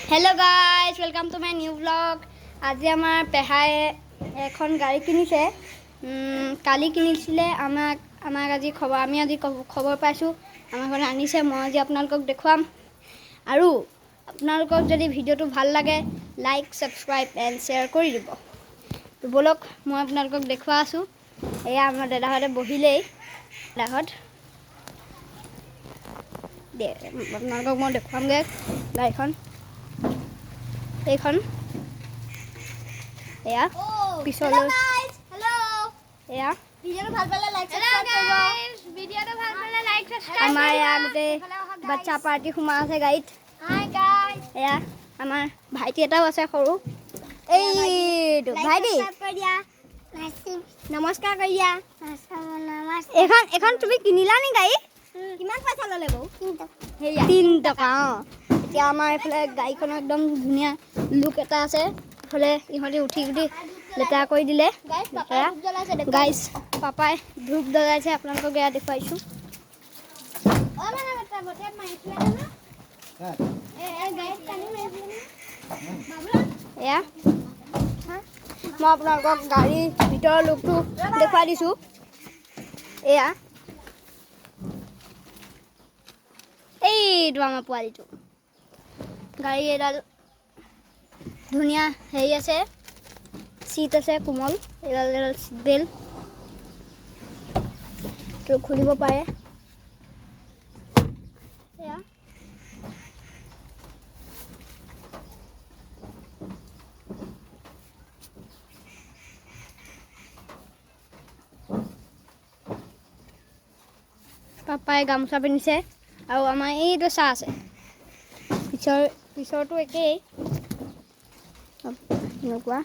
Hello guys, welcome to my new blog. आज आमार पेहाय एखन गाड़ी किनिছে काली किनिছিলে আমাক আজি খবৰ আমি আজি খবৰ পাইছো আমাৰ ঘৰত আনিছে মই আজি আপোনালোকক দেখুৱাম আৰু আপোনালোকক যদি ভিডিওটো ভাল লাগে লাইক সাবস্ক্ৰাইব এন্ড শেয়াৰ কৰি দিব তো বলক মই আপোনালোকক দেখুৱা আছো এয়া আমাৰ দাদাহঁতে বহিলেই দাদাহঁত দে আপোনালোকক মই দেখুৱামগে গাড়ীখন এইখন এয়া পিছলৈ হেল্ল এয়া ভিডিওটো ভাল পালে লাইক সাবস্ক্রাইব কৰিব ভিডিওটো ভাল পালে লাইক সাবস্ক্ৰাইব আমাৰ ইয়াতে বাচ্চা পাৰ্টি সোমা আছে গাড়ীত হাই গাইস এয়া আমাৰ ভাইটি এটাও আছে সৰু এইটো ভাইটি নমস্কাৰ কৰিয়া এখন তুমি কিনিলা নি গাড়ী কিমান পইচা ললে বৌ 3 টকা এতিয়া আমাৰ এফালে গাড়ীখন একদম ধুনীয়া লুক এটা আছে ফলে ইহঁতে উঠি লেটা কৰি দিলে গাইস পাপাই ধূপ জ্বলাইছে আপোনালোকক এয়া দেখুৱাইছো এয়া মই আপোনালোকক গাড়ীৰ ভিতৰৰ লুকটো দেখুৱাই দিছো এয়া এইটো আমাৰ পোৱালিটো গাড়ী এডাল ধুনীয়া হেৰি আছে সিট আছে কোমল এডাল সিট বেল্ট তো খুলিব পাৰে এয়া পাপাই গামোচা পিন্ধিছে আৰু আমাৰ এইটো চাহ আছে পিছৰটো একেই এনেকুৱা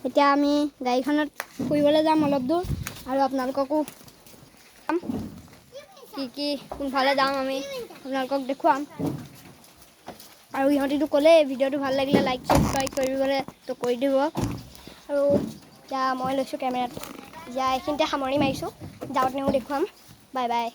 এতিয়া আমি গাড়ীখনত ফুৰিবলৈ যাম অলপ দূৰ আৰু আপোনালোককো কি কোনফালে যাম আমি আপোনালোকক দেখুৱাম আৰু ইহঁতিটো ক'লে ভিডিওটো ভাল লাগিলে লাইক সাবস্ক্ৰাইব কৰিবলৈ তো কৰি দিব আৰু এতিয়া মই লৈছোঁ কেমেৰাত এতিয়া এইখিনিতে সামৰি মাৰিছোঁ যাওঁতেও দেখুৱাম বাই বাই